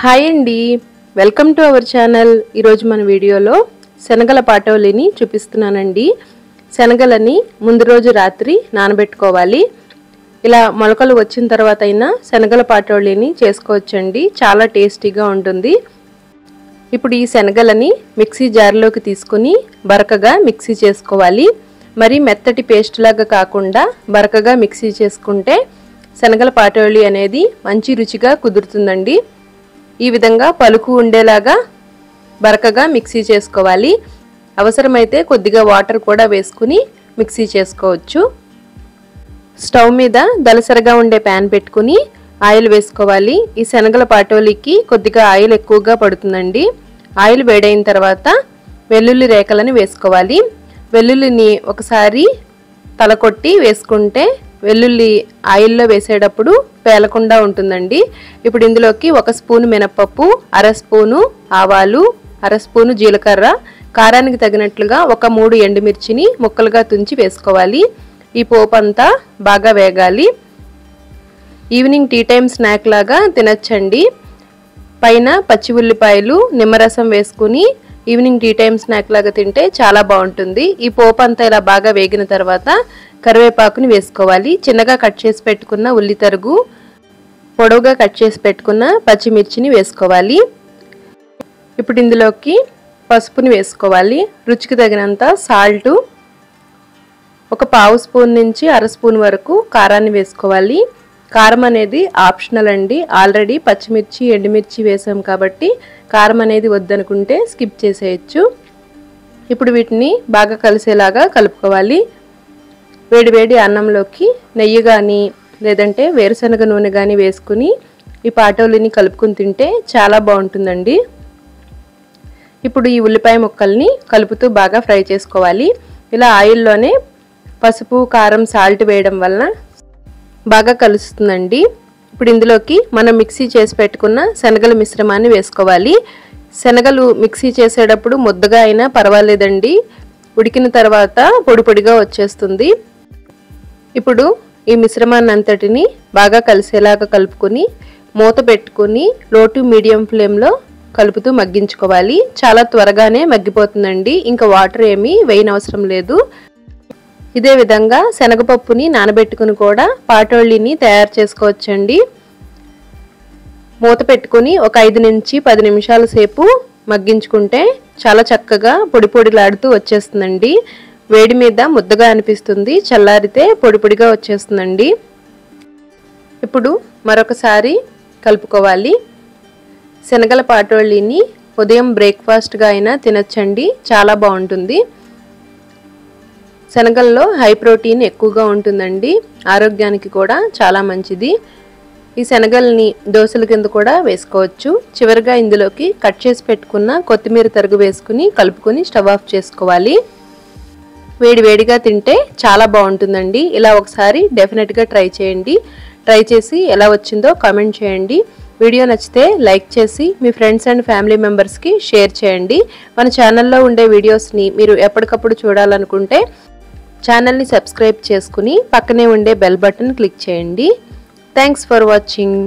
Hi అండి, welcome to our channel. ఈరోజు మన వీడియోలో శనగల పాటోలిని చూపిస్తున్నానండి. శనగలని ముందు రోజు రాత్రి నానబెట్టుకోవాలి. ఇలా మొలకలు వచ్చిన తర్వాత అయినా శనగల పాటోలిని చేసుకోవచ్చండి. చాలా టేస్టీగా ఉంటుంది. ఇప్పుడు ఈ శనగలని మిక్సీ జార్లోకి తీసుకొని బరకగా మిక్సీ చేసుకోవాలి. మరి మెత్తటి పేస్ట్ లాగా కాకుండా బరకగా మిక్సీ చేసుకుంటే శనగల పాటోలి అనేది మంచి రుచిగా కుదురుతుందండి. ఈ విధంగా పలుకు ఉండేలాగా బరకగా మిక్సీ చేసుకోవాలి. అవసరమైతే కొద్దిగా వాటర్ కూడా వేసుకుని మిక్సీ చేసుకోవచ్చు. స్టవ్ మీద దలసరగా ఉండే ప్యాన్ పెట్టుకుని ఆయిల్ వేసుకోవాలి. ఈ శనగల పాటోలికి కొద్దిగా ఆయిల్ ఎక్కువగా పడుతుందండి. ఆయిల్ వేడైన తర్వాత వెల్లుల్లి రేకలను వేసుకోవాలి. వెల్లుల్లిని ఒకసారి తలకొట్టి వేసుకుంటే వెల్లుల్లి ఆయిల్లో వేసేటప్పుడు పేలకుండా ఉంటుందండి. ఇప్పుడు ఇందులోకి 1 స్పూను మినపప్పు, 1/2 స్పూను ఆవాలు, 1/2 స్పూను జీలకర్ర, కారానికి తగినట్లుగా 3 ఎండుమిర్చిని ముక్కలుగా తుంచి వేసుకోవాలి. ఈ పోపు అంతా బాగా వేగాలి. ఈవినింగ్ టీ టైం స్నాక్ లాగా తినచ్చండి. పైన పచ్చి ఉల్లిపాయలు, నిమ్మరసం వేసుకుని ఈవినింగ్ టీ టైం స్నాక్ లాగా తింటే చాలా బాగుంటుంది. ఈ పోపు అంతా ఇలా బాగా వేగిన తర్వాత కరివేపాకుని వేసుకోవాలి. చిన్నగా కట్ చేసి పెట్టుకున్న ఉల్లి తరుగు, పొడవుగా కట్ చేసి పెట్టుకున్న పచ్చిమిర్చిని వేసుకోవాలి. ఇప్పుడు ఇందులోకి పసుపుని వేసుకోవాలి. రుచికి తగినంత సాల్టు, 1/2 స్పూన్ నుంచి 1/2 స్పూన్ వరకు కారాన్ని వేసుకోవాలి. కారం అనేది ఆప్షనల్ అండి. ఆల్రెడీ పచ్చిమిర్చి, ఎండుమిర్చి వేసాం కాబట్టి కారం అనేది వద్దనుకుంటే స్కిప్ చేసేయచ్చు. ఇప్పుడు వీటిని బాగా కలిసేలాగా కలుపుకోవాలి. వేడివేడి అన్నంలోకి నెయ్యి కానీ లేదంటే వేరుశనగ నూనె కానీ వేసుకుని ఈ పాటోలిని కలుపుకుని తింటే చాలా బాగుంటుందండి. ఇప్పుడు ఈ ఉల్లిపాయ ముక్కల్ని కలుపుతూ బాగా ఫ్రై చేసుకోవాలి. ఇలా ఆయిల్లోనే పసుపు, కారం, సాల్ట్ వేయడం వలన బాగా కలుస్తుందండి. ఇప్పుడు ఇందులోకి మనం మిక్సీ చేసి పెట్టుకున్న శనగల మిశ్రమాన్ని వేసుకోవాలి. శనగలు మిక్సీ చేసేటప్పుడు ముద్దగా అయినా పర్వాలేదండి. ఉడికిన తర్వాత పొడి పొడిగా వచ్చేస్తుంది. ఇప్పుడు ఈ మిశ్రమాన్ని అంతటిని బాగా కలిసేలాగా కలుపుకొని మూత పెట్టుకుని లో టు మీడియం ఫ్లేమ్లో కలుపుతూ మగ్గించుకోవాలి. చాలా త్వరగానే మగ్గిపోతుందండి. ఇంకా వాటర్ ఏమీ వేయనవసరం లేదు. ఇదే విధంగా శనగపప్పుని నానబెట్టుకుని కూడా పాటోళ్ళిని తయారు చేసుకోవచ్చండి. మూత పెట్టుకుని ఒక 5 నుంచి 10 నిమిషాల సేపు మగ్గించుకుంటే చాలా చక్కగా పొడి పొడిలాడుతూ వచ్చేస్తుందండి. వేడి మీద ముద్దగా అనిపిస్తుంది, చల్లారితే పొడి పొడిగా వచ్చేస్తుందండి. ఇప్పుడు మరొకసారి కలుపుకోవాలి. శనగల పాటోళ్ళిని ఉదయం బ్రేక్ఫాస్ట్గా అయినా తినచ్చండి. చాలా బాగుంటుంది. శనగల్లో హై ప్రోటీన్ ఎక్కువగా ఉంటుందండి. ఆరోగ్యానికి కూడా చాలా మంచిది. ఈ శనగల్ని దోశల కింద కూడా వేసుకోవచ్చు. చివరిగా ఇందులోకి కట్ చేసి పెట్టుకున్న కొత్తిమీర తరుగు వేసుకుని కలుపుకొని స్టవ్ ఆఫ్ చేసుకోవాలి. వేడి వేడిగా తింటే చాలా బాగుంటుందండి. ఇలా ఒకసారి డెఫినెట్గా ట్రై చేయండి. ట్రై చేసి ఎలా వచ్చిందో కామెంట్ చేయండి. వీడియో నచ్చితే లైక్ చేసి మీ ఫ్రెండ్స్ అండ్ ఫ్యామిలీ మెంబర్స్కి షేర్ చేయండి. మన ఛానల్లో ఉండే వీడియోస్ని మీరు ఎప్పటికప్పుడు చూడాలనుకుంటే ఛానల్ని సబ్స్క్రైబ్ చేసుకుని పక్కనే ఉండే బెల్ బటన్ క్లిక్ చేయండి. Thanks for watching.